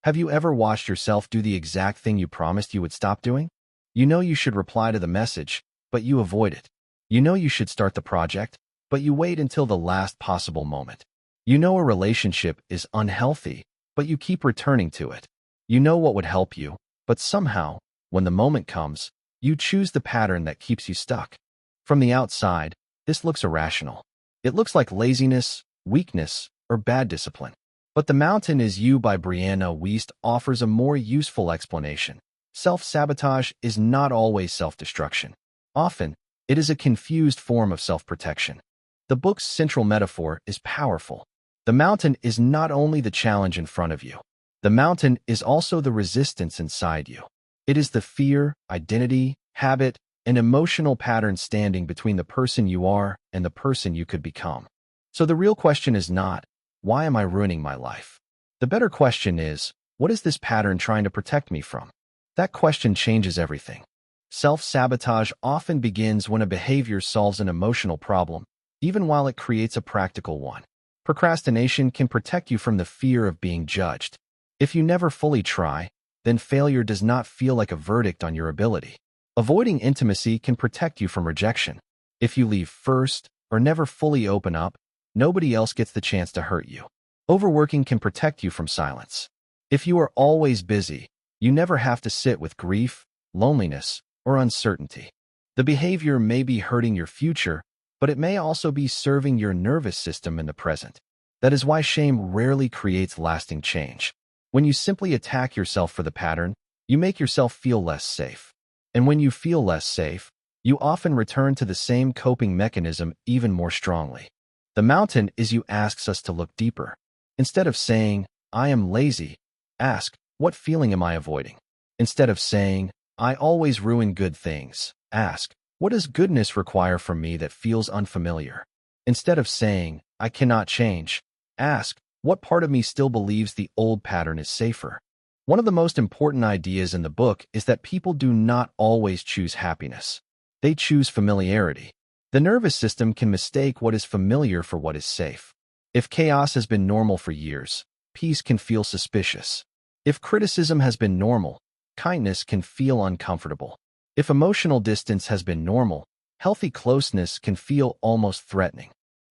Have you ever watched yourself do the exact thing you promised you would stop doing? You know you should reply to the message, but you avoid it. You know you should start the project, but you wait until the last possible moment. You know a relationship is unhealthy, but you keep returning to it. You know what would help you, but somehow, when the moment comes, you choose the pattern that keeps you stuck. From the outside, this looks irrational. It looks like laziness, weakness, or bad discipline. But The Mountain Is You by Brianna Wiest offers a more useful explanation. Self-sabotage is not always self-destruction. Often, it is a confused form of self-protection. The book's central metaphor is powerful. The mountain is not only the challenge in front of you. The mountain is also the resistance inside you. It is the fear, identity, habit, and emotional pattern standing between the person you are and the person you could become. So the real question is not, why am I ruining my life? The better question is, what is this pattern trying to protect me from? That question changes everything. Self-sabotage often begins when a behavior solves an emotional problem, even while it creates a practical one. Procrastination can protect you from the fear of being judged. If you never fully try, then failure does not feel like a verdict on your ability. Avoiding intimacy can protect you from rejection. If you leave first or never fully open up, nobody else gets the chance to hurt you. Overworking can protect you from silence. If you are always busy, you never have to sit with grief, loneliness, or uncertainty. The behavior may be hurting your future, but it may also be serving your nervous system in the present. That is why shame rarely creates lasting change. When you simply attack yourself for the pattern, you make yourself feel less safe. And when you feel less safe, you often return to the same coping mechanism even more strongly. The Mountain Is You asks us to look deeper. Instead of saying, I am lazy, ask, what feeling am I avoiding? Instead of saying, I always ruin good things, ask, what does goodness require from me that feels unfamiliar? Instead of saying, I cannot change, ask, what part of me still believes the old pattern is safer? One of the most important ideas in the book is that people do not always choose happiness. They choose familiarity. The nervous system can mistake what is familiar for what is safe. If chaos has been normal for years, peace can feel suspicious. If criticism has been normal, kindness can feel uncomfortable. If emotional distance has been normal, healthy closeness can feel almost threatening.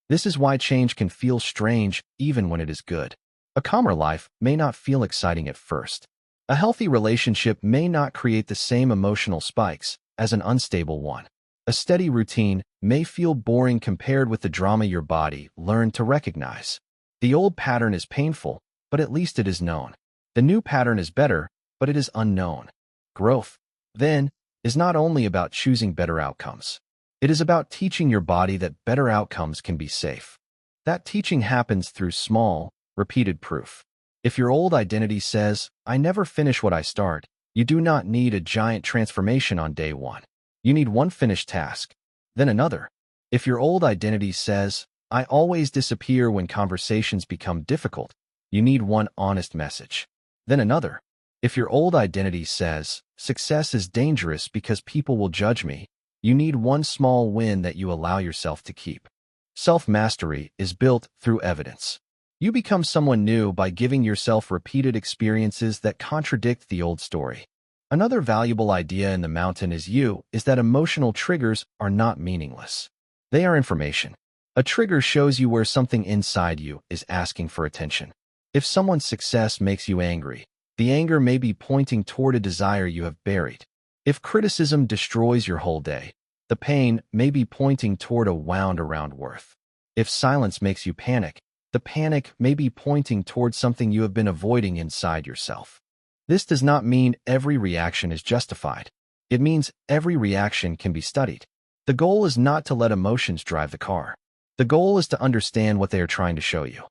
This is why change can feel strange even when it is good. A calmer life may not feel exciting at first. A healthy relationship may not create the same emotional spikes as an unstable one. A steady routine may feel boring compared with the drama your body learned to recognize. The old pattern is painful, but at least it is known. The new pattern is better, but it is unknown. Growth, then, is not only about choosing better outcomes. It is about teaching your body that better outcomes can be safe. That teaching happens through small, repeated proof. If your old identity says, I never finish what I start, you do not need a giant transformation on day one. You need one finished task, then another. If your old identity says, I always disappear when conversations become difficult, you need one honest message, then another. If your old identity says, success is dangerous because people will judge me, you need one small win that you allow yourself to keep. Self-mastery is built through evidence. You become someone new by giving yourself repeated experiences that contradict the old story. Another valuable idea in The Mountain Is You is that emotional triggers are not meaningless. They are information. A trigger shows you where something inside you is asking for attention. If someone's success makes you angry, the anger may be pointing toward a desire you have buried. If criticism destroys your whole day, the pain may be pointing toward a wound-around worth. If silence makes you panic, the panic may be pointing toward something you have been avoiding inside yourself. This does not mean every reaction is justified. It means every reaction can be studied. The goal is not to let emotions drive the car. The goal is to understand what they are trying to show you.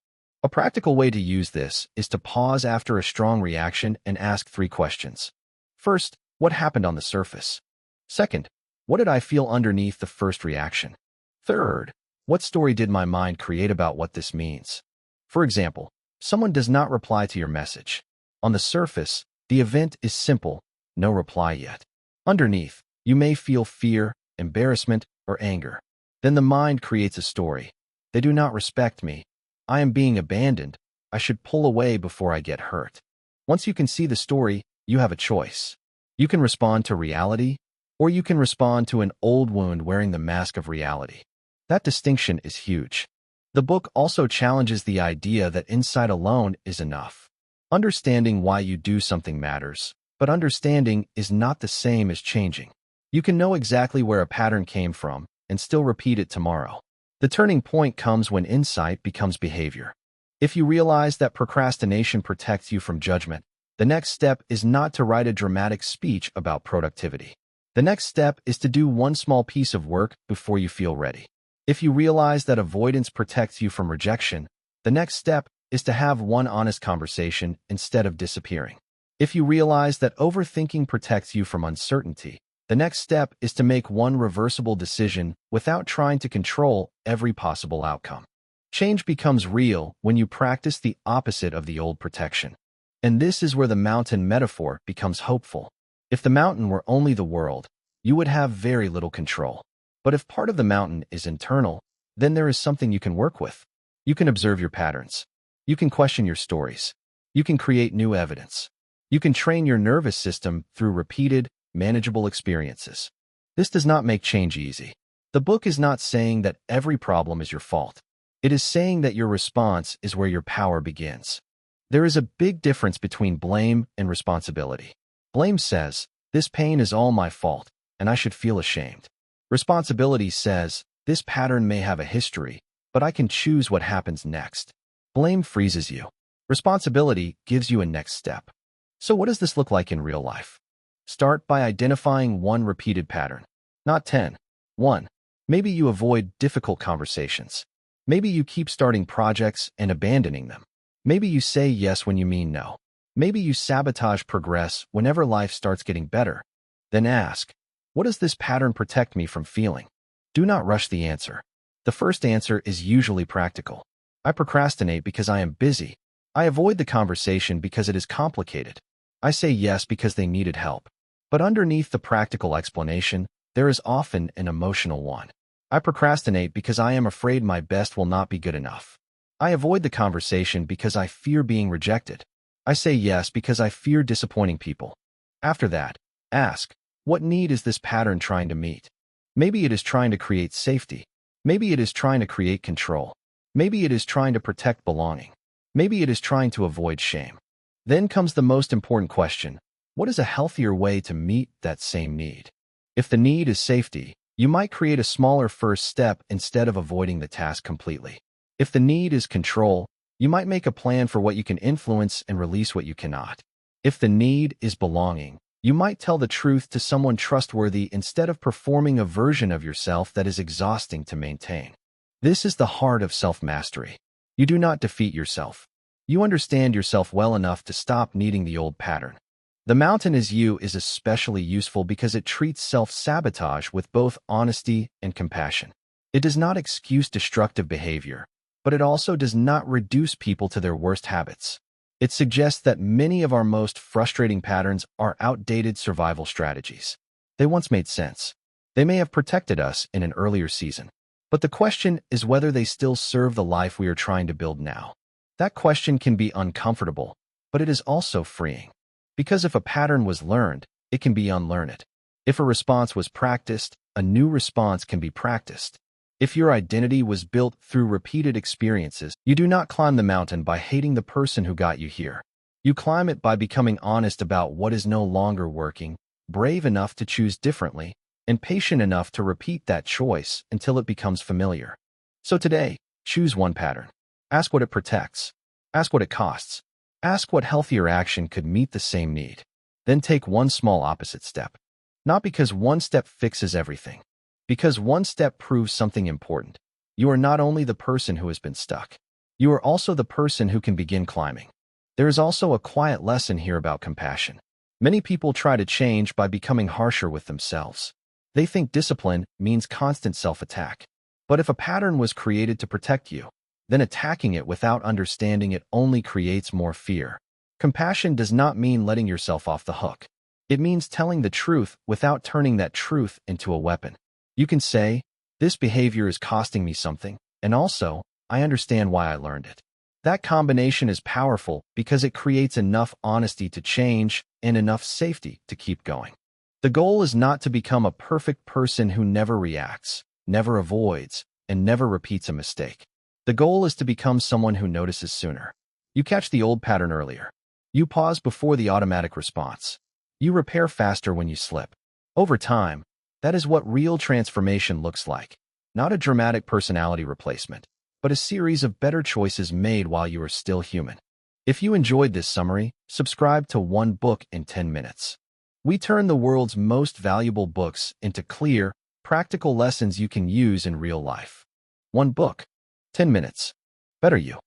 A practical way to use this is to pause after a strong reaction and ask 3 questions. First, what happened on the surface? Second, what did I feel underneath the first reaction? Third, what story did my mind create about what this means? For example, someone does not reply to your message. On the surface, the event is simple, no reply yet. Underneath, you may feel fear, embarrassment, or anger. Then the mind creates a story. They do not respect me. I am being abandoned. I should pull away before I get hurt. Once you can see the story, you have a choice. You can respond to reality, or you can respond to an old wound wearing the mask of reality. That distinction is huge. The book also challenges the idea that insight alone is enough. Understanding why you do something matters, but understanding is not the same as changing. You can know exactly where a pattern came from and still repeat it tomorrow. The turning point comes when insight becomes behavior. If you realize that procrastination protects you from judgment, the next step is not to write a dramatic speech about productivity. The next step is to do one small piece of work before you feel ready. If you realize that avoidance protects you from rejection, the next step is to have one honest conversation instead of disappearing. If you realize that overthinking protects you from uncertainty, the next step is to make one reversible decision without trying to control every possible outcome. Change becomes real when you practice the opposite of the old protection. And this is where the mountain metaphor becomes hopeful. If the mountain were only the world, you would have very little control. But if part of the mountain is internal, then there is something you can work with. You can observe your patterns. You can question your stories. You can create new evidence. You can train your nervous system through repeated, manageable experiences. This does not make change easy. The book is not saying that every problem is your fault. It is saying that your response is where your power begins. There is a big difference between blame and responsibility. Blame says, "This pain is all my fault, and I should feel ashamed." Responsibility says, "This pattern may have a history, but I can choose what happens next." Blame freezes you. Responsibility gives you a next step. So what does this look like in real life? Start by identifying one repeated pattern, not 10. 1. Maybe you avoid difficult conversations. Maybe you keep starting projects and abandoning them. Maybe you say yes when you mean no. Maybe you sabotage progress whenever life starts getting better. Then ask, what does this pattern protect me from feeling? Do not rush the answer. The first answer is usually practical. I procrastinate because I am busy. I avoid the conversation because it is complicated. I say yes because they needed help. But underneath the practical explanation, there is often an emotional one. I procrastinate because I am afraid my best will not be good enough. I avoid the conversation because I fear being rejected. I say yes because I fear disappointing people. After that, ask, what need is this pattern trying to meet? Maybe it is trying to create safety. Maybe it is trying to create control. Maybe it is trying to protect belonging. Maybe it is trying to avoid shame. Then comes the most important question. What is a healthier way to meet that same need? If the need is safety, you might create a smaller first step instead of avoiding the task completely. If the need is control, you might make a plan for what you can influence and release what you cannot. If the need is belonging, you might tell the truth to someone trustworthy instead of performing a version of yourself that is exhausting to maintain. This is the heart of self-mastery. You do not defeat yourself. You understand yourself well enough to stop needing the old pattern. The mountain is you is especially useful because it treats self-sabotage with both honesty and compassion. It does not excuse destructive behavior, but it also does not reduce people to their worst habits. It suggests that many of our most frustrating patterns are outdated survival strategies. They once made sense. They may have protected us in an earlier season. But the question is whether they still serve the life we are trying to build now. That question can be uncomfortable, but it is also freeing. Because if a pattern was learned, it can be unlearned. If a response was practiced, a new response can be practiced. If your identity was built through repeated experiences, you do not climb the mountain by hating the person who got you here. You climb it by becoming honest about what is no longer working, brave enough to choose differently, and patient enough to repeat that choice until it becomes familiar. So today, choose one pattern. Ask what it protects. Ask what it costs. Ask what healthier action could meet the same need. Then take one small opposite step. Not because one step fixes everything. Because one step proves something important. You are not only the person who has been stuck. You are also the person who can begin climbing. There is also a quiet lesson here about compassion. Many people try to change by becoming harsher with themselves. They think discipline means constant self-attack. But if a pattern was created to protect you, then attacking it without understanding it only creates more fear. Compassion does not mean letting yourself off the hook. It means telling the truth without turning that truth into a weapon. You can say, this behavior is costing me something, and also, I understand why I learned it. That combination is powerful because it creates enough honesty to change and enough safety to keep going. The goal is not to become a perfect person who never reacts, never avoids, and never repeats a mistake. The goal is to become someone who notices sooner. You catch the old pattern earlier. You pause before the automatic response. You repair faster when you slip. Over time, that is what real transformation looks like. Not a dramatic personality replacement, but a series of better choices made while you are still human. If you enjoyed this summary, subscribe to One Book in 10 Minutes. We turn the world's most valuable books into clear, practical lessons you can use in real life. One book, 10 minutes. Better you.